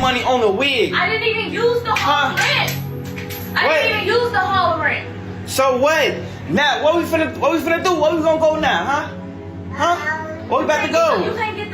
money on the wig. I didn't even use the whole rent. I didn't even use the whole rent. So what? Now, what we finna do? Where we gonna go now, huh? Where we about to go?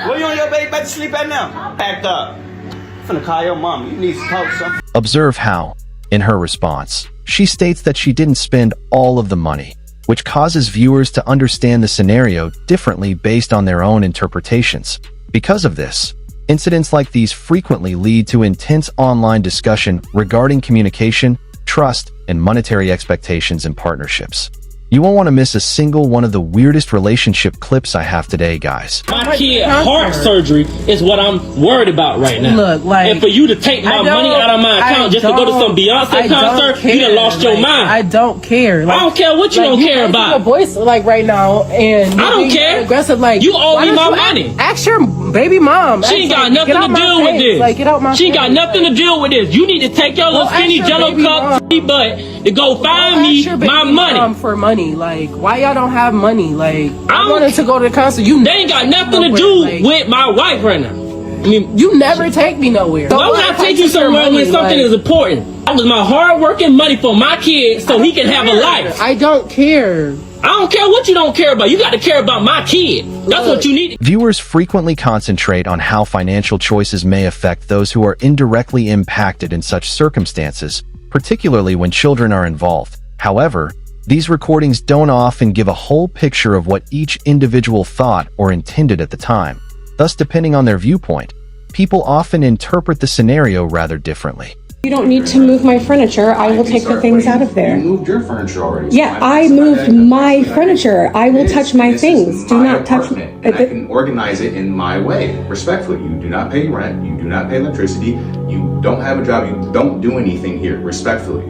Where you and your baby about to sleep at now? Packed up. I'm finna call your mom. You need some help, son. Observe how, in her response, she states that she didn't spend all of the money, which causes viewers to understand the scenario differently based on their own interpretations. Because of this, incidents like these frequently lead to intense online discussion regarding communication, trust, and monetary expectations in partnerships. You won't want to miss a single one of the weirdest relationship clips I have today, guys. My kid heart surgery is what I'm worried about right now. Look, like, and for you to take my money out of my account just to go to some Beyonce concert, you done lost your mind. I don't care. Like, I don't care what you don't care about. Your voice like right now, and I don't care. Aggressive, like you owe me my money. Ask your baby mom. She ain't got nothing to deal with this. Like, get out my. She ain't got nothing to deal with this. You need to take your little skinny jello cup butt to go find me my money. For money. Like, why y'all don't have money? Like, I wanted to go to the concert. They ain't got nothing to do with my wife right now. I mean, you never take me nowhere. Why would I take you somewhere when something is important? That was my hard-working money for my kid so he can have a life. I don't care. I don't care what you don't care about. You got to care about my kid. That's what you need. Viewers frequently concentrate on how financial choices may affect those who are indirectly impacted in such circumstances, particularly when children are involved. However, these recordings don't often give a whole picture of what each individual thought or intended at the time. Thus, depending on their viewpoint, people often interpret the scenario rather differently. You don't need to move my furniture. I will take the things out of there. You moved your furniture already. Yeah, I moved my furniture. I will touch my things. Do not touch me. I can organize it in my way, respectfully. You do not pay rent. You do not pay electricity. You don't have a job. You don't do anything here, respectfully.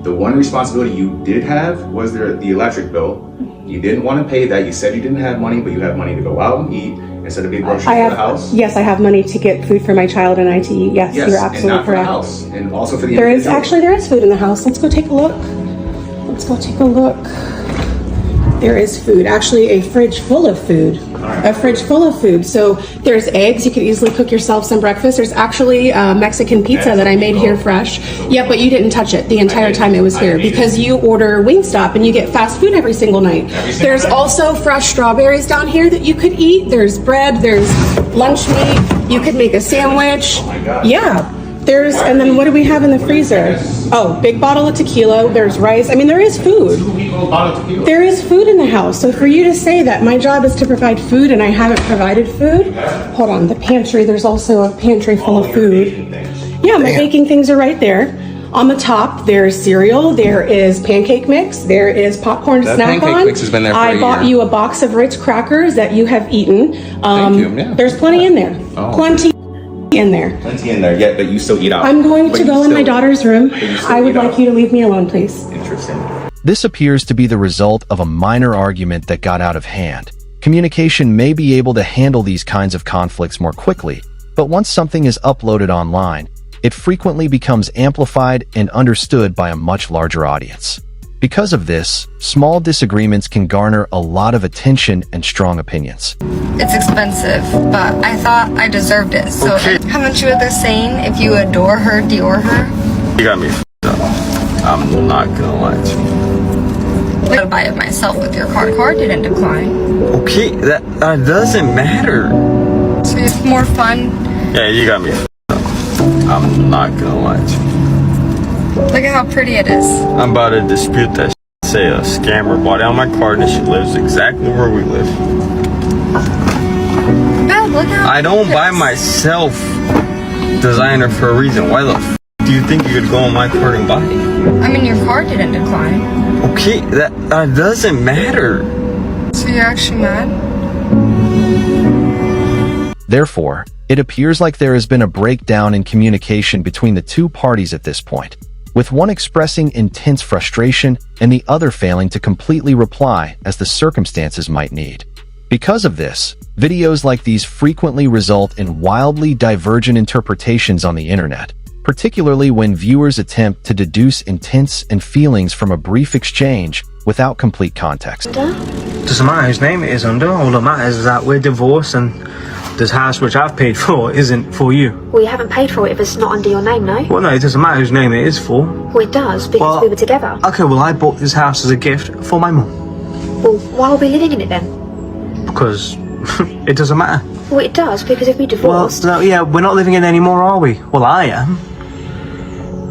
The one responsibility you did have was the electric bill. You didn't want to pay that. You said you didn't have money, but you have money to go out and eat instead of being groceries for the house. Yes, I have money to get food for my child and I to eat. Yes, you're absolutely and not correct. For the house, and also for the there is food in the house. Let's go take a look. Let's go take a look. There is food. Actually, a fridge full of food. A fridge full of food. So there's eggs. You could easily cook yourself some breakfast. There's actually Mexican pizza that I made here fresh. Yeah, but you didn't touch it the entire time it was here because you order Wingstop and you get fast food every single night. There's also fresh strawberries down here that you could eat. There's bread. There's lunch meat. You could make a sandwich. Yeah. And then what do we have in the freezer? Oh, big bottle of tequila. There's rice. I mean, there is food. There is food in the house. So for you to say that my job is to provide food and I haven't provided food, hold on, the pantry, there's also a pantry full of food. Yeah, my baking things are right there. On the top, there's cereal, there is pancake mix, there is popcorn to snack on. Mix has been there for I bought you a box of Ritz crackers that you have eaten. Thank you. Yeah. There's plenty in there. Plenty in there. Plenty in there, yeah, but you still eat out. I'm going to go in my daughter's room. I would like you to leave me alone, please. Interesting. This appears to be the result of a minor argument that got out of hand. Communication may be able to handle these kinds of conflicts more quickly, but once something is uploaded online, it frequently becomes amplified and understood by a much larger audience. Because of this, small disagreements can garner a lot of attention and strong opinions. It's expensive, but I thought I deserved it. So, haven't you heard the saying, if you adore her, Dior her? You got me f***ed up. I'm not gonna lie to you. I could buy it myself with your card didn't decline. Okay, that doesn't matter. So it's more fun. Yeah, you got me f***ed up. I'm not gonna lie to you. Look at how pretty it is. I'm about to dispute that. Say a scammer bought out my card and she lives exactly where we live. Beth, look how I don't buy myself designer for a reason. Why the f do you think you could go on my card and buy it? I mean, your card didn't decline. Okay, that doesn't matter. So you're actually mad? Therefore, it appears like there has been a breakdown in communication between the two parties at this point, with one expressing intense frustration and the other failing to completely reply as the circumstances might need. Because of this, videos like these frequently result in wildly divergent interpretations on the internet, particularly when viewers attempt to deduce intents and feelings from a brief exchange without complete context. Doesn't matter whose name it is under. All that matters is that we're divorced and this house which I've paid for isn't for you. Well, you haven't paid for it if it's not under your name, no? Well, no, it doesn't matter whose name it is for. Well, it does, because we were together. Okay, well, I bought this house as a gift for my mum. Well, why are we living in it then? Because it doesn't matter. Well, it does, because if we divorced... Well, no, yeah, we're not living in it anymore, are we? Well, I am.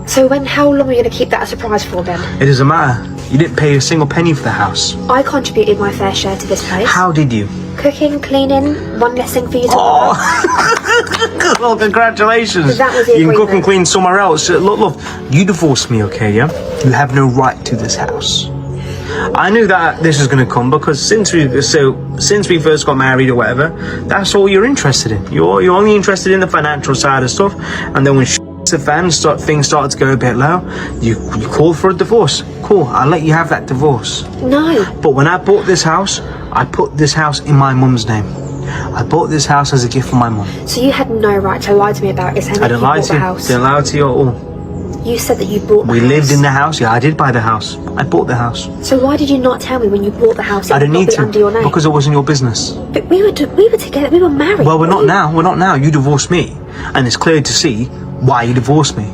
So how long are you going to keep that a surprise for then? It doesn't matter. You didn't pay a single penny for the house. I contributed my fair share to this place. How did you? Cooking, cleaning, one less thing for you to Oh, well, congratulations. That was the You can cook agreement. and clean somewhere else. Look, you divorced me, okay, yeah? You have no right to this house. I knew that this was going to come because since we first got married or whatever, that's all you're interested in. You're only interested in the financial side of stuff, and then when the fan things started to go a bit low, you called for a divorce. Cool, I'll let you have that divorce. No. But when I bought this house, I put this house in my mum's name. I bought this house as a gift for my mum. So you had no right to lie to me about it, saying I that didn't you lie bought to the you. house. Didn't lie to you at all. You said that you bought the We house. lived in the house. Yeah, I did buy the house. I bought the house. So why did you not tell me when you bought the house? It I didn't would need not be under your to name? because it wasn't your business. But we were together. We were married. Well, we're not now. We're not now. You divorced me, and it's clear to see why you divorced me.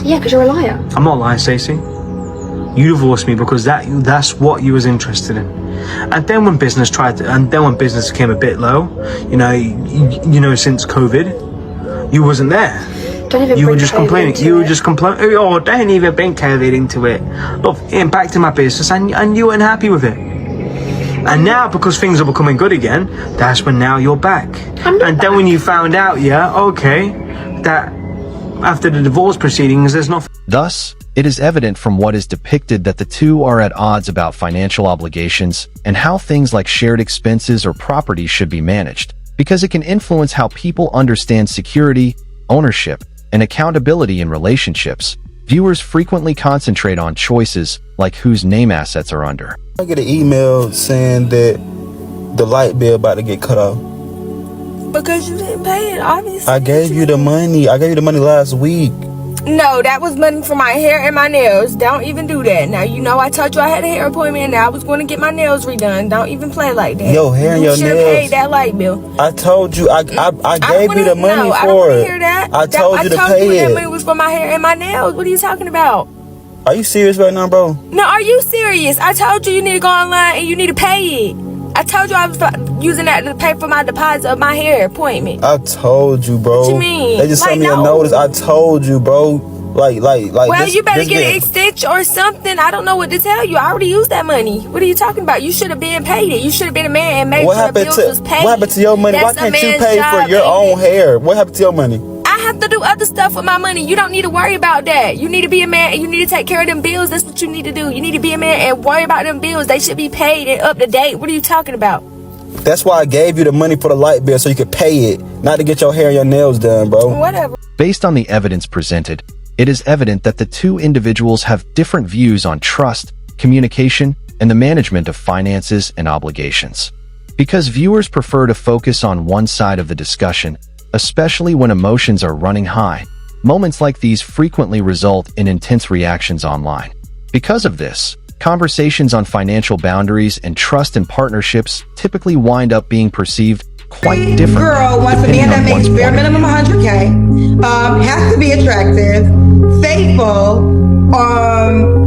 Yeah, because you're a liar. I'm not lying, Stacey. You divorced me because that's what you was interested in. And then when business became a bit low, you know, since COVID, you wasn't there. Don't even You were bring just COVID complaining. into You were it. just complaining. Oh, don't even bring COVID into it. Look, it impacted my business, and you weren't happy with it. And now, because things are becoming good again, that's when now you're back. And then when you found out, that after the divorce proceedings, there's nothing. Thus, it is evident from what is depicted that the two are at odds about financial obligations and how things like shared expenses or property should be managed, because it can influence how people understand security, ownership, and accountability in relationships. Viewers frequently concentrate on choices like whose name assets are under. I get an email saying that the light bill about to get cut off. Because you didn't pay it, obviously. I gave you the money. I gave you the money last week. No, that was money for my hair and my nails. Don't even do that. Now, you know I told you I had a hair appointment and I was going to get my nails redone. Don't even play like that. Your hair and your You should have nails. paid that light bill. I told you. I gave you the money I don't for want to it. hear that. I told you to I told pay you that it. money was for my hair and my nails. What are you talking about? Are you serious right now, bro? No, are you serious? I told you need to go online and you need to pay it. I told you I was using that to pay for my deposit of my hair appointment. I told you, bro. What you mean? They just sent me a no. notice. I told you, bro. Like. Well, this, you better this get an been- extension or something. I don't know what to tell you. I already used that money. What are you talking about? You should have been paid it. You should have been a man and made What sure the happened bills to was paid. What happened to your money? That's Why a can't you man's pay job, for your ain't own hair? What happened to your money? I have to do other stuff with my money. You don't need to worry about that. You need to be a man and you need to take care of them bills. That's what you need to do. You need to be a man and worry about them bills. They should be paid and up to date. What are you talking about? That's why I gave you the money for the light bill so you could pay it, not to get your hair and your nails done, bro. Whatever. Based on the evidence presented, it is evident that the two individuals have different views on trust, communication, and the management of finances and obligations. Because viewers prefer to focus on one side of the discussion, especially when emotions are running high, moments like these frequently result in intense reactions online. Because of this, conversations on financial boundaries and trust in partnerships typically wind up being perceived quite differently. Girl wants a man that makes bare minimum 100K, has to be attractive, faithful,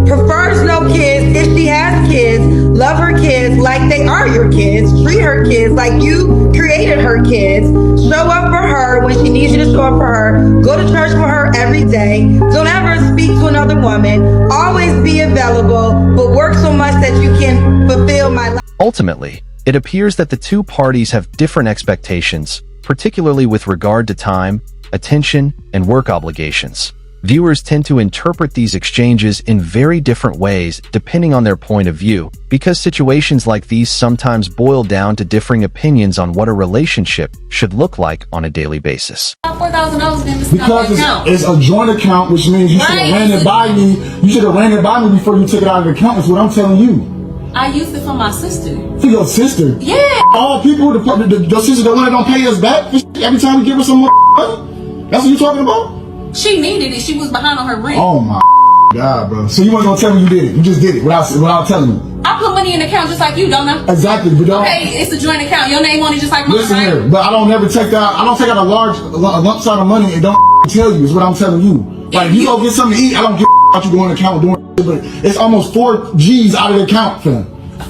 prefers no kids. If she has kids, love her kids like they are your kids. Treat her kids like you created her kids. Show up for her when she needs you to show up for her. Go to church for her every day. Don't ever speak to another woman. Always be available, but work so much that you can fulfill my life. Ultimately, it appears that the two parties have different expectations, particularly with regard to time, attention, and work obligations. Viewers tend to interpret these exchanges in very different ways depending on their point of view, because situations like these sometimes boil down to differing opinions on what a relationship should look like on a daily basis. Because it's a joint account, which means you should have ran it by me. You should have ran it by me before you took it out of the account. That's what I'm telling you. I used it for my sister. For your sister? Yeah. All people, your sister, the one that don't pay us back every time we give her some money? That's what you talking about? She needed it. She was behind on her rent. Oh my God, bro. So you weren't gonna tell me you did it. You just did it without telling me. I put money money in the account just like you, don't I? Exactly, but don't. Okay, it's a joint account. Your name on it just like mine, Listen right? here, but I don't never take out. I don't take out a lump sum of money and don't tell you. Is what I'm telling you. Like you go get something to eat, I don't give about you going to the account doing shit, but it's almost 4 G's out of the account, fam. $4,000.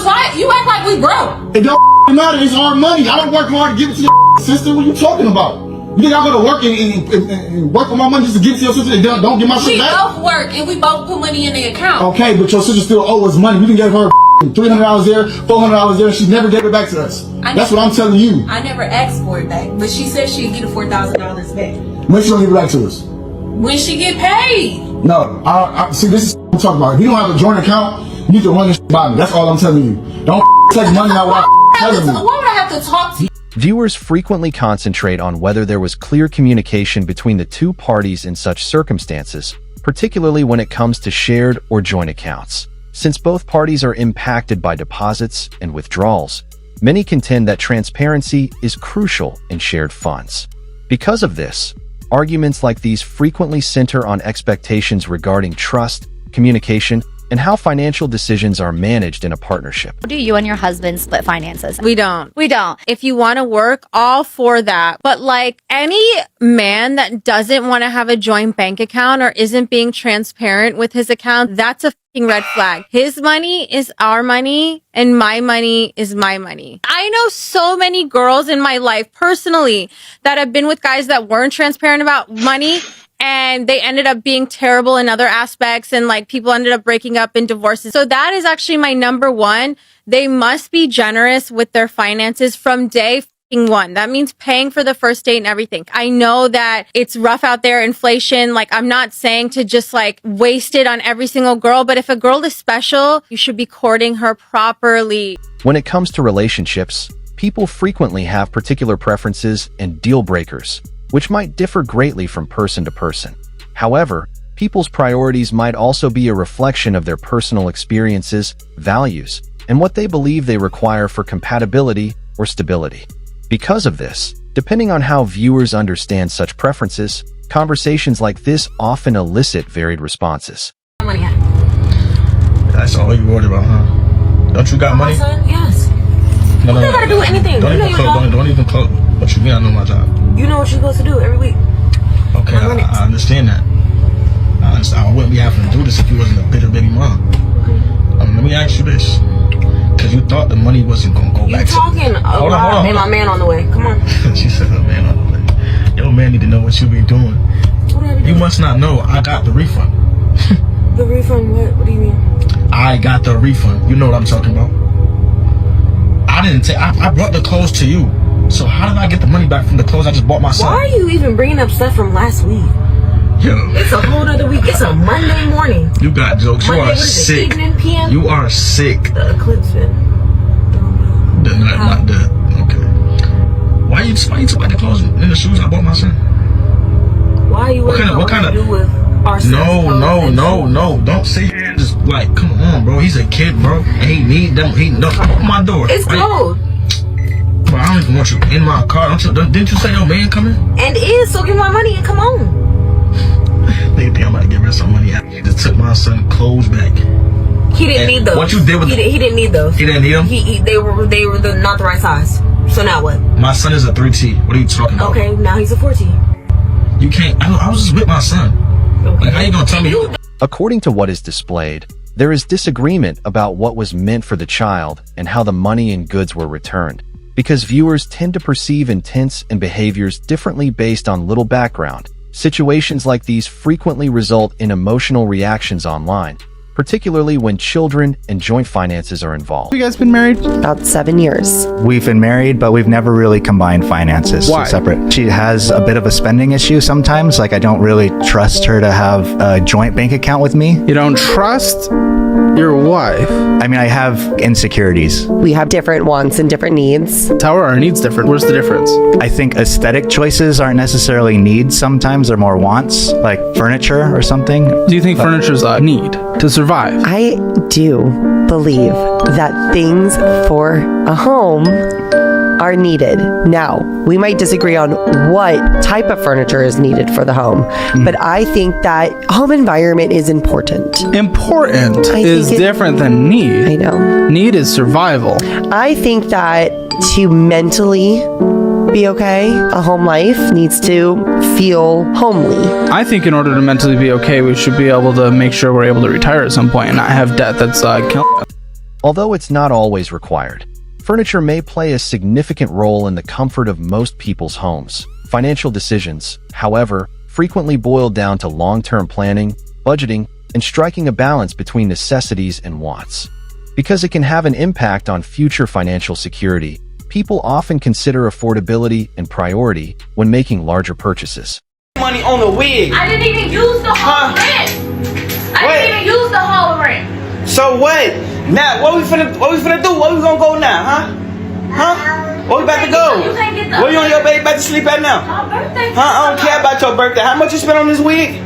Why? You act like we broke. It don't matter. It's our money. I don't work hard to give it to your sister. What are you talking about? You think I go to work and work with my money just to give it to your sister and don't get my shit back? We both work and we both put money in the account. Okay, but your sister still owes us money. We can give her $300 there, $400 there. She never gave it back to us. That's what I'm telling you. I never asked for it back, but she said she'd get the $4,000 back. When she gonna give it back to us? When she get paid. No, I see. This is what I'm talking about. If you don't have a joint account, you need to run this by me. That's all I'm telling you. Don't take money out without telling me. Why would I have to talk to you? Viewers frequently concentrate on whether there was clear communication between the two parties in such circumstances, particularly when it comes to shared or joint accounts. Since both parties are impacted by deposits and withdrawals, many contend that transparency is crucial in shared funds. Because of this, arguments like these frequently center on expectations regarding trust, communication, and how financial decisions are managed in a partnership. Do you and your husband split finances? We don't. We don't. If you want to work, all for that. But like any man that doesn't want to have a joint bank account or isn't being transparent with his account, that's a fucking red flag. His money is our money and my money is my money. I know so many girls in my life personally that have been with guys that weren't transparent about money, and they ended up being terrible in other aspects, and like people ended up breaking up in divorces. So that is actually my number one. They must be generous with their finances from day one. That means paying for the first date and everything. I know that it's rough out there, inflation. Like, I'm not saying to just like waste it on every single girl, but if a girl is special, you should be courting her properly. When it comes to relationships, people frequently have particular preferences and deal breakers, which might differ greatly from person to person. However, people's priorities might also be a reflection of their personal experiences, values, and what they believe they require for compatibility or stability. Because of this, depending on how viewers understand such preferences, conversations like this often elicit varied responses. That's all you worried about, huh? Don't you got money? Yes. No, You gotta do anything. Don't even close. What you mean? I know my job. You know what you're supposed to do every week. Okay, I understand that. I wouldn't be having to do this if you wasn't a bitter baby mom. Let me ask you this. Because you thought the money wasn't going to go back to... You talking a lot. Hey, my man on the way. Come on. She said her man on the way. Your man need to know what you be doing. You must not know I got the refund. The refund? What do you mean? I got the refund. You know what I'm talking about. I brought the clothes to you. So how did I get the money back from the clothes I just bought myself? Why are you even bringing up stuff from last week? Yo. It's a whole other week. It's a Monday morning. You got jokes. Monday, you are sick. Evening, PM? You are sick. The eclipse been. Not that. Okay. Why you talking about the clothes and the shoes I bought my son? Why are you what kind of do with our No. Don't sit here and just like, come on, bro. He's a kid, bro. And he need them. Open my door. It's cold. Bro, I don't even want you in my car. Didn't you say your man coming? And so give my money and come on. They think I'm about to give her some money. I just took my son's clothes back. He didn't need those. What you did with them? He didn't need those. He didn't need them? They were not the right size. So now what? My son is a 3T. What are you talking about? Okay, now he's a 4T. You can't. I was just with my son. Okay. Like, how you gonna tell me? According to what is displayed, there is disagreement about what was meant for the child and how the money and goods were returned, because viewers tend to perceive intents and behaviors differently based on little background. Situations like these frequently result in emotional reactions online, particularly when children and joint finances are involved. You guys been married? About 7 years. We've been married, but we've never really combined finances. Why? Separate. She has a bit of a spending issue sometimes. Like, I don't really trust her to have a joint bank account with me. You don't trust your wife? I mean, I have insecurities. We have different wants and different needs. How are our needs different? What's the difference? I think aesthetic choices aren't necessarily needs sometimes. They're more wants, like furniture or something. Do you think furniture is a need to survive? I do believe that things for a home are needed. Now, we might disagree on what type of furniture is needed for the home, but I think that home environment is important. Important is different than need. I know. Need is survival. I think that to mentally be okay, a home life needs to feel homely. I think in order to mentally be okay, we should be able to make sure we're able to retire at some point and not have debt that's killing us. Although it's not always required, furniture may play a significant role in the comfort of most people's homes. Financial decisions, however, frequently boil down to long-term planning, budgeting, and striking a balance between necessities and wants. Because it can have an impact on future financial security, people often consider affordability and priority when making larger purchases. Money on the wig. I didn't even use the whole rent. I didn't even use the whole rent. So what? Now what we finna do? Where we gonna go now, huh? Where we about to go? You can't get the Where you and your baby about to sleep at now? My birthday. Huh? I don't care about your birthday. How much you spent on this wig?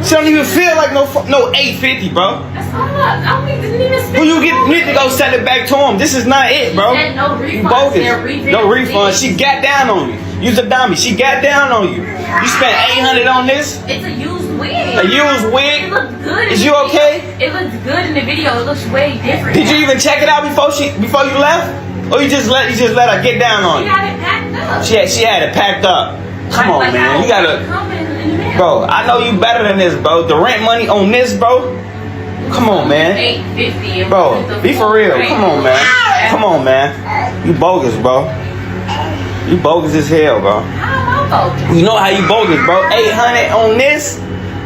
She don't even feel like no $850, bro. That's all I don't even spend. Who you need to go send it back to him. This is not it, bro. No You refund. bogus. No refund. She got down on you. You's a dummy. She got down on you. You spent $800 on this? It's a used wig. A used wig? It looks good. Is you okay? It looks good in the video. It looks way different. Did you even check it out before you left? Or you just let her get down on She you? had it packed up. She had it packed up. Come on, man. You gotta. Bro, I know you better than this, bro. The rent money on this, bro. Come on, man. $850. Bro, be for real. Come on, man. Come on, man. You bogus, bro. You bogus as hell, bro. You know how you bogus, bro. 800 on this.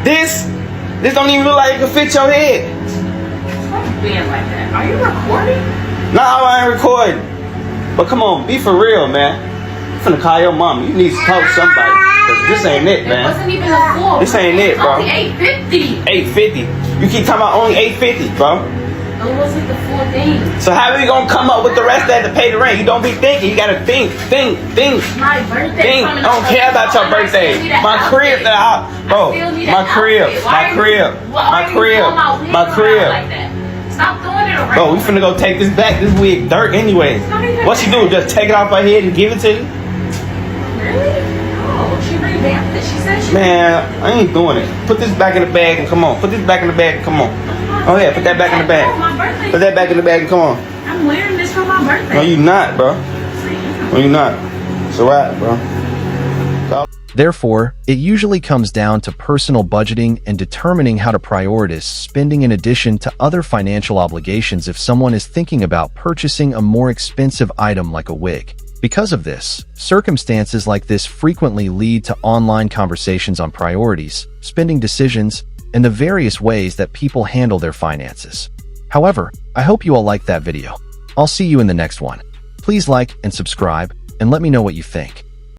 This don't even look like it can fit your head. Stop being like that. Are you recording? Nah, I ain't recording. But come on, be for real, man. I'm finna call your mama. You need to talk to somebody. Cause this ain't it, man. It wasn't even a full. This ain't it, bro. Only $850. $850. You keep talking about only $850, bro. It wasn't the full thing. So how are we gonna come up with the rest of that to pay the rent? You don't be thinking. You gotta think. My birthday. I don't care about your birthday. My crib, bro. My crib. Stop throwing it around. Bro, we finna go take this back. This wig dirt anyway. What she do? Just take it off her head and give it to you? Really? Oh, she revamped it. She said she. Man, I ain't doing it. Put this back in the bag and come on. Put this back in the bag and come on. Oh yeah, put that back in the bag. Put that back in the bag and come on. I'm wearing this for my birthday. No, you not, bro. No, you not. It's alright, bro. Therefore, it usually comes down to personal budgeting and determining how to prioritize spending in addition to other financial obligations if someone is thinking about purchasing a more expensive item like a wig. Because of this, circumstances like this frequently lead to online conversations on priorities, spending decisions, and the various ways that people handle their finances. However, I hope you all liked that video. I'll see you in the next one. Please like and subscribe, and let me know what you think.